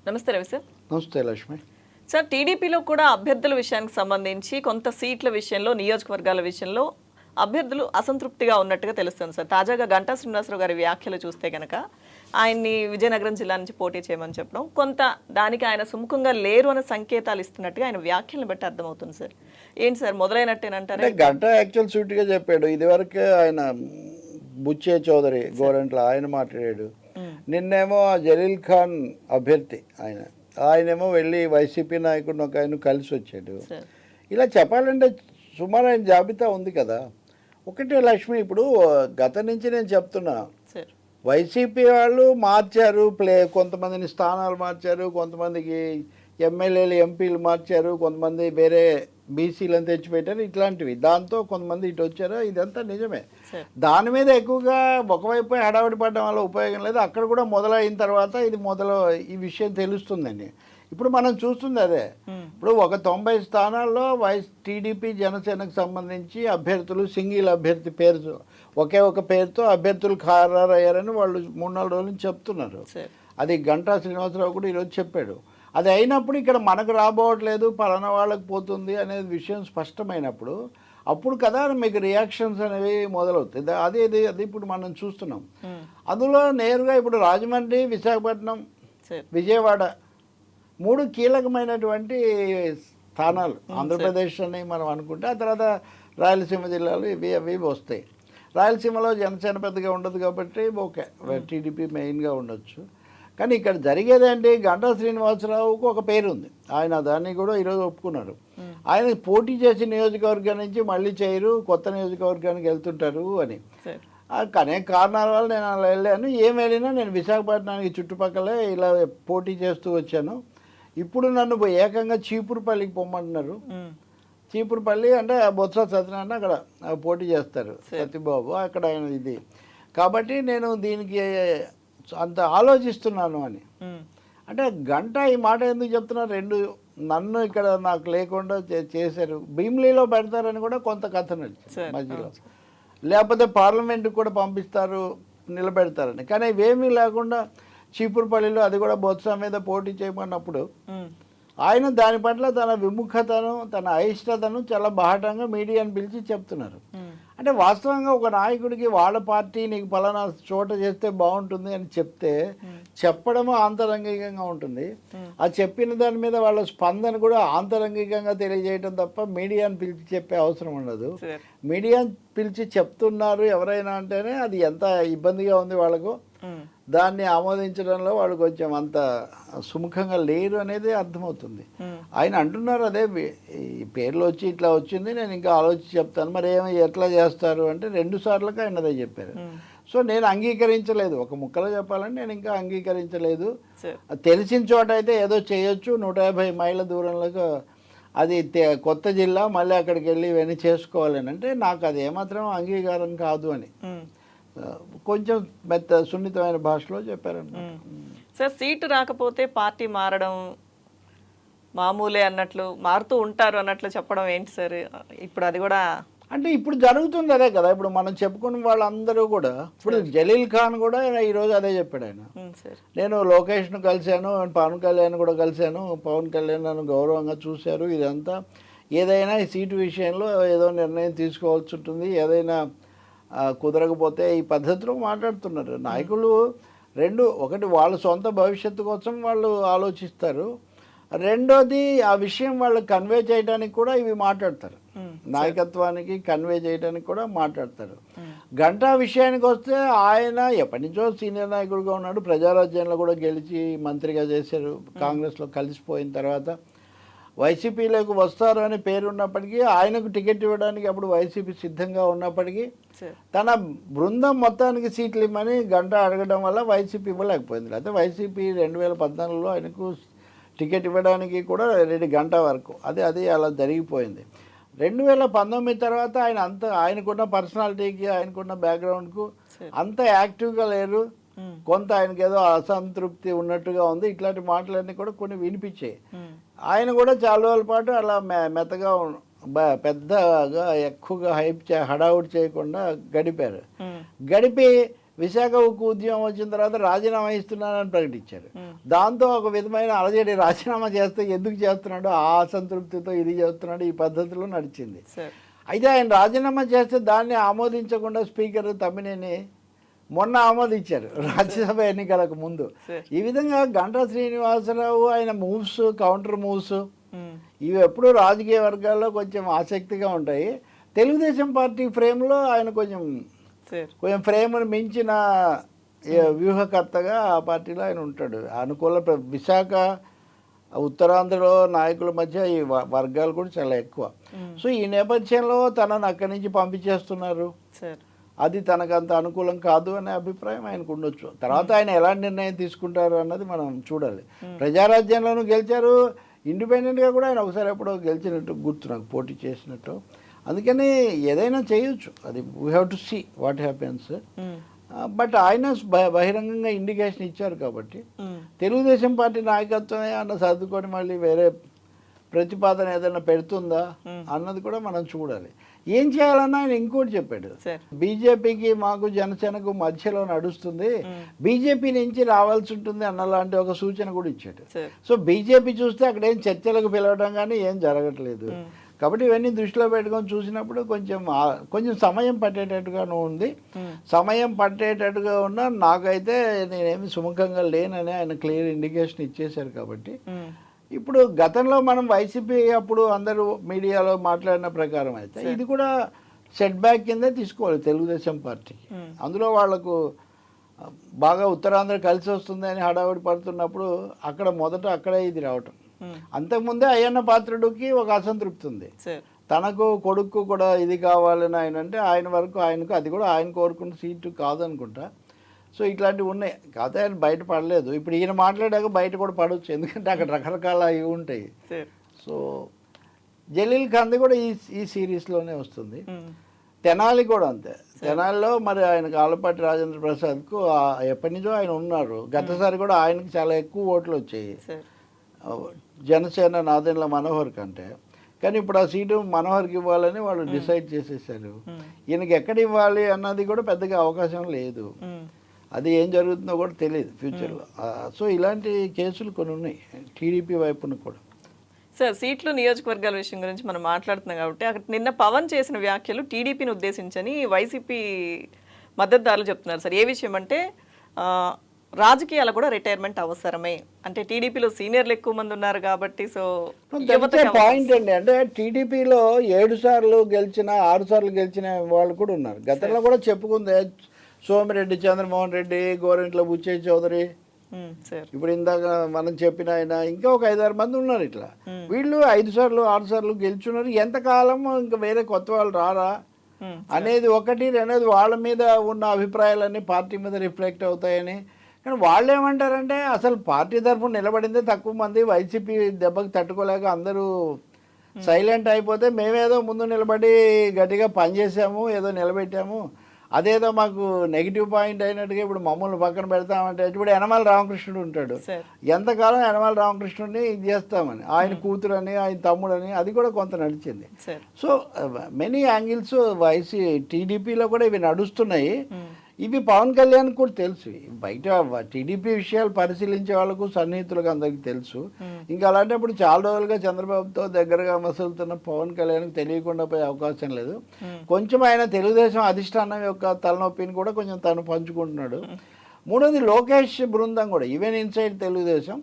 నమస్తే రవి సార్. నమస్తే లక్ష్మి. సార్, టీడీపీలో కూడా అభ్యర్థుల విషయానికి సంబంధించి కొంత సీట్ల విషయంలో, నియోజకవర్గాల విషయంలో అభ్యర్థులు అసంతృప్తిగా ఉన్నట్టుగా తెలుస్తుంది సార్. తాజాగా గంటా శ్రీనివాసరావు గారి వ్యాఖ్యలు చూస్తే కనుక ఆయన్ని విజయనగరం జిల్లా నుంచి పోటీ చేయమని చెప్పడం, కొంత దానికి ఆయన సుముఖంగా లేరు అనే సంకేతాలు ఇస్తున్నట్టుగా ఆయన వ్యాఖ్యలను బట్టి అర్థమవుతుంది సార్. ఏంటి సార్, మొదలైనట్టేనంటారా? గంటా యాక్చువల్ సూటిగా చెప్పాడు. ఇదివరకే ఆయన బుచ్చే చౌదరి గోరంట్ల ఆయన మాట్లాడాడు. నిన్నేమో జలీల్ ఖాన్ అభ్యర్థి ఆయనేమో వెళ్ళి వైసీపీ నాయకుడిని ఒక ఆయన కలిసి వచ్చాడు. ఇలా చెప్పాలంటే సుమారు ఆయన జాబితా ఉంది కదా. ఒకటే లక్ష్మి, ఇప్పుడు గత నుంచి నేను చెప్తున్నా, వైసీపీ వాళ్ళు మార్చారు, కొంతమందిని స్థానాలు మార్చారు, కొంతమందికి ఎమ్మెల్యేలు ఎంపీలు మార్చారు, కొంతమంది వేరే బీసీలను తెచ్చిపెట్టారు, ఇట్లాంటివి. దాంతో కొంతమంది ఇటు వచ్చారు, ఇదంతా నిజమే. దాని మీద ఎక్కువగా ఒకవైపు హడావిడి పడడం వల్ల ఉపయోగం లేదు. అక్కడ కూడా మొదలైన తర్వాత ఈ విషయం తెలుస్తుందండి. ఇప్పుడు మనం చూస్తుంది అదే. ఇప్పుడు ఒక 90 స్థానాల్లో టీడీపీ జనసేనకు సంబంధించి అభ్యర్థులు సింగిల్ అభ్యర్థి పేరు ఒకే ఒక పేరుతో అభ్యర్థులు ఖరారయ్యారని వాళ్ళు 3-4 రోజుల నుంచి చెప్తున్నారు. అది గంటా శ్రీనివాసరావు కూడా ఈరోజు చెప్పాడు. అది అయినప్పుడు ఇక్కడ మనకు రాబోవట్లేదు, పలానా వాళ్ళకి పోతుంది అనేది విషయం స్పష్టమైనప్పుడు అప్పుడు కదా మీకు రియాక్షన్స్ అనేవి మొదలవుతాయి. అది ఇప్పుడు మనం చూస్తున్నాం. అందులో నేరుగా ఇప్పుడు రాజమండ్రి, విశాఖపట్నం, విజయవాడ 3 కీలకమైనటువంటి స్థానాలు ఆంధ్రప్రదేశ్ అని మనం అనుకుంటే, ఆ తర్వాత రాయలసీమ జిల్లాలు అవి వస్తాయి. రాయలసీమలో జనసేన పెద్దగా ఉండదు కాబట్టి ఓకే, టీడీపీ మెయిన్గా ఉండొచ్చు. కానీ ఇక్కడ జరిగేదంటే గంటా శ్రీనివాసరావుకు ఒక పేరు ఉంది. ఆయన దాన్ని కూడా ఈరోజు ఒప్పుకున్నారు. ఆయన పోటీ చేసి నియోజకవర్గం నుంచి మళ్ళీ చేయరు, కొత్త నియోజకవర్గానికి వెళ్తుంటారు అని. అనేక కారణాల వల్ల నేను అలా వెళ్ళాను. ఏం వెళ్ళినా నేను విశాఖపట్నానికి చుట్టుపక్కలే ఇలా పోటీ చేస్తూ వచ్చాను. ఇప్పుడు నన్ను ఏకంగా చీపురుపల్లికి పొమ్మంటున్నారు. చీపురుపల్లి అంటే బొత్స సత్యనారాయణ అక్కడ పోటీ చేస్తారు, సత్యబాబు అక్కడ ఆయన ఇది. కాబట్టి నేను దీనికి అంత ఆలోచిస్తున్నాను అని. అంటే గంట ఈ మాట ఎందుకు చెప్తున్నారు? నన్ను ఇక్కడ నాకు లేకుండా చేశారు, భీమిలీలో పెడతారని కూడా కొంత కథ నడిచింది మధ్యలో. లేకపోతే పార్లమెంట్కి కూడా పంపిస్తారు, నిలబెడతారని. కానీ ఇవేమీ లేకుండా చీపురుపల్లిలో, అది కూడా బొత్స మీద పోటీ చేయమన్నప్పుడు ఆయన దాని పట్ల తన విముఖతను, తన అయిష్టతను చాలా బాహటంగా మీడియాను పిలిచి చెప్తున్నారు. అంటే వాస్తవంగా ఒక నాయకుడికి వాళ్ళ పార్టీ నీకు పలానా చోట చేస్తే బాగుంటుంది అని చెప్తే చెప్పడము ఆంతరంగికంగా ఉంటుంది. ఆ చెప్పిన దాని మీద వాళ్ళ స్పందన కూడా ఆంతరంగికంగా తెలియజేయడం తప్ప మీడియాను పిలిచి చెప్పే అవసరం ఉండదు. మీడియాను పిలిచి చెప్తున్నారు ఎవరైనా అంటేనే అది ఎంత ఇబ్బందిగా ఉంది వాళ్ళకు, దాన్ని ఆమోదించడంలో వాళ్ళు కొంచెం అంత సుముఖంగా లేరు అనేది అర్థమవుతుంది. ఆయన అంటున్నారు అదే, ఈ పేర్లు వచ్చి ఇట్లా వచ్చింది, నేను ఇంకా ఆలోచించి చెప్తాను. మరి ఎట్లా చేస్తారు అంటే 2 సార్లుగా ఆయన అదే చెప్పారు. సో నేను అంగీకరించలేదు, ఒక ముక్కలో చెప్పాలంటే నేను ఇంకా అంగీకరించలేదు. తెలిసిన చోట అయితే ఏదో చేయొచ్చు, 150 మైళ్ళ దూరంలో అది కొత్త జిల్లా, మళ్ళీ అక్కడికి వెళ్ళి ఇవన్నీ చేసుకోవాలని అంటే నాకు అది ఏమాత్రం అంగీకారం కాదు అని కొంచెం సున్నితమైన భాషలో చెప్పారన్నమాట. సార్, సీటు రాకపోతే పార్టీ మారడం మామూలే అన్నట్లు, మారుతూ ఉంటారు అన్నట్లు చెప్పడం ఏంటి సార్? ఇప్పుడు అది కూడా అంటే ఇప్పుడు జరుగుతుంది అదే కదా. ఇప్పుడు మనం చెప్పుకున్న వాళ్ళందరూ కూడా, ఇప్పుడు జలీల్ ఖాన్ కూడా ఈరోజు అదే చెప్పాడు. ఆయన నేను లోకేష్ను కలిశాను, పవన్ కళ్యాణ్ కూడా కలిశాను, పవన్ కళ్యాణ్ నన్ను గౌరవంగా చూశారు, ఇదంతా ఏదైనా ఈ సీటు విషయంలో ఏదో నిర్ణయం తీసుకోవాల్సి ఉంటుంది, ఏదైనా కుదరకపోతే ఈ పద్ధతిలో మాట్లాడుతున్నారు నాయకులు. ఒకటి వాళ్ళ సొంత భవిష్యత్తు కోసం వాళ్ళు ఆలోచిస్తారు, రెండోది ఆ విషయం వాళ్ళు కన్వే చేయడానికి కూడా ఇవి మాట్లాడతారు, నాయకత్వానికి కన్వే చేయడానికి కూడా మాట్లాడతారు. గంటా విషయానికి వస్తే ఆయన ఎప్పటి నుంచో సీనియర్ నాయకుడిగా ఉన్నాడు, ప్రజారాజ్యంలో కూడా గెలిచి మంత్రిగా చేశారు, కాంగ్రెస్లో కలిసిపోయిన తర్వాత వైసీపీలోకి వస్తారు అని పేరున్నప్పటికీ, ఆయనకు టికెట్ ఇవ్వడానికి అప్పుడు వైసీపీ సిద్ధంగా ఉన్నప్పటికీ తన బృందం మొత్తానికి సీట్లు ఇవ్వమని గంట అడగడం వల్ల వైసీపీ ఇవ్వలేకపోయింది. అయితే వైసీపీ 2014లో ఆయనకు టికెట్ ఇవ్వడానికి కూడా రెడీ గంట వరకు అది అలా జరిగిపోయింది. 2019 తర్వాత ఆయనకున్న పర్సనాలిటీకి, ఆయనకున్న బ్యాక్గ్రౌండ్కు అంత యాక్టివ్గా లేరు, కొంత ఆయనకి ఏదో అసంతృప్తి ఉన్నట్టుగా ఉంది. ఇట్లాంటి మాటలన్నీ కూడా కొన్ని వినిపించాయి. ఆయన కూడా చాలా రోజుల పాటు అలా మెత్తగా పెద్దగా ఎక్కువగా హడావుడి చేయకుండా గడిపారు. గడిపి విశాఖ ఉక్కు ఉద్యమం వచ్చిన తర్వాత రాజీనామా ఇస్తున్నానని ప్రకటించారు. దాంతో ఒక విధమైన అలజడి, రాజీనామా చేస్తే ఎందుకు చేస్తున్నాడు, ఆ అసంతృప్తితో ఇది చేస్తున్నాడు, ఈ పద్ధతిలో నడిచింది. అయితే ఆయన రాజీనామా చేస్తే దాన్ని ఆమోదించకుండా స్పీకర్ తమ్మినేని మొన్న ఆమోదించారు రాజ్యసభ ఎన్నికలకు ముందు. ఈ విధంగా గంటా శ్రీనివాసరావు ఆయన మూవ్స్, కౌంటర్ మూవ్స్ ఇవి ఎప్పుడు రాజకీయ వర్గాల్లో కొంచెం ఆసక్తిగా ఉంటాయి. తెలుగుదేశం పార్టీ ఫ్రేమ్లో ఆయన కొంచెం ఫ్రేమ్ను మించిన వ్యూహకర్తగా ఆ పార్టీలో ఆయన ఉంటాడు. అనుకూల విశాఖ ఉత్తరాంధ్రలో నాయకుల మధ్య ఈ వర్గాలు కూడా చాలా ఎక్కువ. సో ఈ నేపథ్యంలో తనను అక్కడి నుంచి పంపించేస్తున్నారు, అది తనకంత అనుకూలం కాదు అనే అభిప్రాయం ఆయనకు ఉండొచ్చు. తర్వాత ఆయన ఎలాంటి నిర్ణయం తీసుకుంటారు అన్నది మనం చూడాలి. ప్రజారాజ్యంలోనూ గెలిచారు, ఇండిపెండెంట్గా కూడా ఆయన ఒకసారి ఎప్పుడో గెలిచినట్టు గుర్తు నాకు, పోటీ చేసినట్టు. అందుకని ఏదైనా చేయొచ్చు, అది we have to see what happens. But ఆయన బహిరంగంగా ఇండికేషన్ ఇచ్చారు కాబట్టి తెలుగుదేశం పార్టీ నాయకత్వమే అన్న సర్దుకొని మళ్ళీ వేరే ప్రతిపాదన ఏదైనా పెడుతుందా అన్నది కూడా మనం చూడాలి. ఏం చేయాలన్నా ఆయన ఇంకోటి చెప్పాడు, బీజేపీకి మాకు జనసేనకు మధ్యలో నడుస్తుంది, బీజేపీ నుంచి రావాల్సి ఉంటుంది అన్నలాంటి ఒక సూచన కూడా ఇచ్చాడు. సో బీజేపీ చూస్తే అక్కడ ఏం చర్చలకు పిలవడం కానీ ఏం జరగట్లేదు. కాబట్టి ఇవన్నీ దృష్టిలో పెట్టుకొని చూసినప్పుడు కొంచెం సమయం పట్టేటట్టుగాను ఉంది. సమయం పట్టేటట్టుగా ఉన్నా నాకైతే నేనేమి సుముఖంగా లేనని ఆయన క్లియర్ ఇండికేషన్ ఇచ్చేశారు. కాబట్టి ఇప్పుడు గతంలో మనం వైసీపీ అప్పుడు అందరూ మీడియాలో మాట్లాడిన ప్రకారం అయితే ఇది కూడా సెట్ బ్యాక్ కిందే తీసుకోవాలి తెలుగుదేశం పార్టీకి. అందులో వాళ్లకు బాగా ఉత్తరాంధ్ర కలిసి వస్తుంది అని హడావుడి పడుతున్నప్పుడు అక్కడే ఇది రావటం. అంతకుముందే అయ్యన్న పాత్రుడికి ఒక అసంతృప్తి ఉంది, తనకు కొడుకు కూడా ఇది కావాలని ఆయన అంటే ఆయన వరకు ఆయనకు అది కూడా ఆయన కోరుకున్న సీటు కాదనుకుంటా. సో ఇట్లాంటివి ఉన్నాయి, కాకపోతే ఆయన బయట పడలేదు. ఇప్పుడు ఈయన మాట్లాడాక బయట కూడా పడవచ్చు, ఎందుకంటే అక్కడ రకరకాల ఇవి ఉంటాయి. సో జలీల్ ఖాన్ది కూడా ఈ సిరీస్లోనే వస్తుంది. తెనాలి కూడా అంతే. తెనాలిలో మరి ఆయనకు ఆలపాటి రాజేంద్ర ప్రసాద్కు ఎప్పటి నుంచో ఆయన ఉన్నారు. గతసారి కూడా ఆయనకు చాలా ఎక్కువ ఓట్లు వచ్చాయి జనసేన నాదెండ్ల మనోహర్ కంటే. కానీ ఇప్పుడు ఆ సీటు మనోహర్కి ఇవ్వాలని వాళ్ళు డిసైడ్ చేసేసారు. ఈయనకి ఎక్కడ ఇవ్వాలి అన్నది కూడా పెద్దగా అవకాశం లేదు, అది ఏం జరుగుతుందో కూడా తెలియదు ఫ్యూచర్లో. సో ఇలాంటి కేసులు కొన్ని ఉన్నాయి టీడీపీ వైపున కూడా. సార్, సీట్లు నియోజకవర్గాల విషయం గురించి మనం మాట్లాడుతున్నాం కాబట్టి అక్కడ నిన్న పవన్ చేసిన వ్యాఖ్యలు టీడీపీని ఉద్దేశించని వైసీపీ మద్దతుదారులు చెప్తున్నారు సార్. ఏ విషయం అంటే రాజకీయాలు కూడా రిటైర్మెంట్ అవసరమే, అంటే టీడీపీలో సీనియర్లు ఎక్కువ మంది ఉన్నారు కాబట్టి. సో పాయింట్ అండి, అంటే టీడీపీలో 7 సార్లు గెలిచిన 6 సార్లు గెలిచిన వాళ్ళు కూడా ఉన్నారు. గతంలో కూడా చెప్పుకుందే సోమిరెడ్డి, చంద్రమోహన్ రెడ్డి, గోరంట్ల బుచ్చయ్య చౌదరి, ఇప్పుడు ఇందాక మనం చెప్పిన ఆయన, ఇంకా ఒక 5-6 మంది ఉన్నారు. ఇట్లా వీళ్ళు 5 సార్లు 6 సార్లు గెలుచున్నారు. ఎంతకాలం ఇంకా వేరే కొత్త వాళ్ళు రారా అనేది ఒకటి. రెండోది వాళ్ళ మీద ఉన్న అభిప్రాయాలన్నీ పార్టీ మీద రిఫ్లెక్ట్ అవుతాయని. కానీ వాళ్ళు ఏమంటారంటే అసలు పార్టీ తరఫున నిలబడిందే తక్కువ మంది, వైసీపీ దెబ్బకి తట్టుకోలేక అందరూ సైలెంట్ అయిపోతే మేమేదో ముందు నిలబడి గట్టిగా పనిచేసాము, ఏదో నిలబెట్టాము, అదేదో మాకు నెగిటివ్ పాయింట్ అయినట్టుగా ఇప్పుడు మమ్మల్ని పక్కన పెడతామంటే. ఇప్పుడు యనమల రామకృష్ణుడు ఉంటాడు, ఎంతకాలం యనమల రామకృష్ణుడిని ఇది చేస్తామని, ఆయన కూతురు అని ఆయన తమ్ముడని అది కూడా కొంత నడిచింది. సో మెనీ యాంగిల్స్ టీడీపీలో కూడా ఇవి నడుస్తున్నాయి. ఇవి పవన్ కళ్యాణ్ కూడా తెలుసు, బయట టీడీపీ విషయాలు పరిశీలించే వాళ్ళకు సన్నిహితులకు అందరికీ తెలుసు. ఇంకా అలాంటప్పుడు చాలా రోజులుగా చంద్రబాబుతో దగ్గరగా మసులుతున్న పవన్ కళ్యాణ్కి తెలియకుండా పోయే అవకాశం లేదు. కొంచెం ఆయన తెలుగుదేశం అధిష్టానం యొక్క తలనొప్పిని కూడా కొంచెం తను పంచుకుంటున్నాడు. మూడోది లోకేష్ బృందం కూడా, ఈవెన్ ఇన్సైడ్ తెలుగుదేశం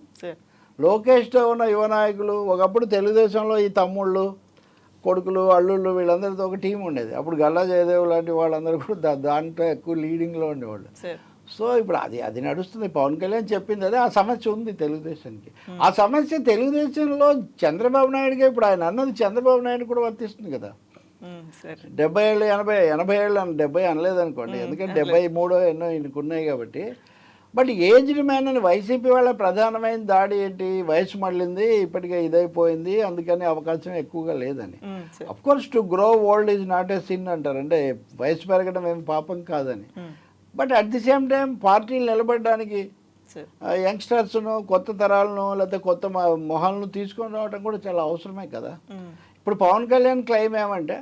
లోకేష్తో ఉన్న యువ నాయకులు, ఒకప్పుడు తెలుగుదేశంలో ఈ తమ్ముళ్ళు, కొడుకులు, అల్లుళ్ళు వీళ్ళందరితో ఒక టీం ఉండేది. అప్పుడు గల్లా జయదేవ్ లాంటి వాళ్ళందరూ కూడా దాంట్లో ఎక్కువ లీడింగ్లో ఉండేవాళ్ళు. సో ఇప్పుడు అది నడుస్తుంది. పవన్ కళ్యాణ్ చెప్పింది అదే, ఆ సమస్య ఉంది తెలుగుదేశానికి. ఆ సమస్య తెలుగుదేశంలో చంద్రబాబు నాయుడుగా ఇప్పుడు ఆయన అన్నది చంద్రబాబు నాయుడు కూడా వర్తిస్తుంది కదా. 70 ఏళ్ళు 80 ఏళ్ళు 70 అనలేదనుకోండి, ఎందుకంటే 73 ఎన్నో ఈయనకున్నాయి కాబట్టి. బట్ ఏజ్డ్ మ్యాన్ అని వైసీపీ వాళ్ళ ప్రధానమైన దాడి ఏంటి, వయసు మళ్ళింది, ఇప్పటికే ఇదైపోయింది, అందుకని అవకాశం ఎక్కువగా లేదని. Of course to grow old is not a sin అంటారు, అంటే వయసు పెరగడం ఏం పాపం కాదని. But at the same time పార్టీలు నిలబడడానికి యంగ్స్టర్స్ను, కొత్త తరాలను, లేకపోతే కొత్త మొహాలను తీసుకొని రావడం కూడా చాలా అవసరమే కదా. ఇప్పుడు పవన్ కళ్యాణ్ క్లెయిమ్ ఏమంటే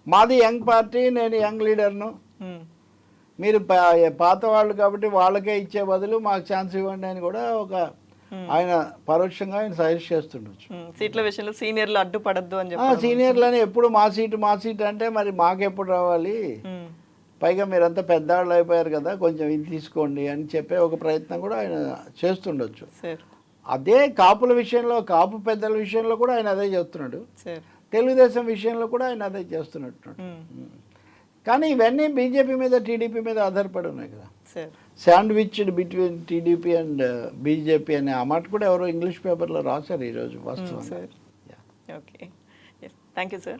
మాది యంగ్ పార్టీ, నేను యంగ్ లీడర్ను, మీరు పాత వాళ్ళు కాబట్టి వాళ్ళకే ఇచ్చే బదులు మాకు ఛాన్స్ ఇవ్వండి అని కూడా ఒక ఆయన పరోక్షంగా ఆయన సజెస్ట్ చేస్తుండొచ్చు. సీట్ల విషయంలో సీనియర్లు అడ్డుపడద్దు అని చెప్పి సీనియర్లని ఎప్పుడు మా సీటు అంటే మరి మాకెప్పుడు రావాలి, పైగా మీరంతా పెద్దవాళ్ళు అయిపోయారు కదా, కొంచెం ఇది తీసుకోండి అని చెప్పే ఒక ప్రయత్నం కూడా ఆయన చేస్తుండొచ్చు. అదే కాపుల విషయంలో, కాపు పెద్దల విషయంలో కూడా ఆయన అదే చేస్తున్నాడు. తెలుగుదేశం విషయంలో కూడా ఆయన అదే చేస్తున్నట్టున్నాడు. కానీ ఇవన్నీ బీజేపీ మీద, టీడీపీ మీద ఆధారపడి ఉన్నాయి కదా. Sandwiched between TDP and BJP అనే ఆ మాట కూడా ఎవరో ఇంగ్లీష్ పేపర్లో రాశారు ఈరోజు వాస్తవం. Okay, thank you sir.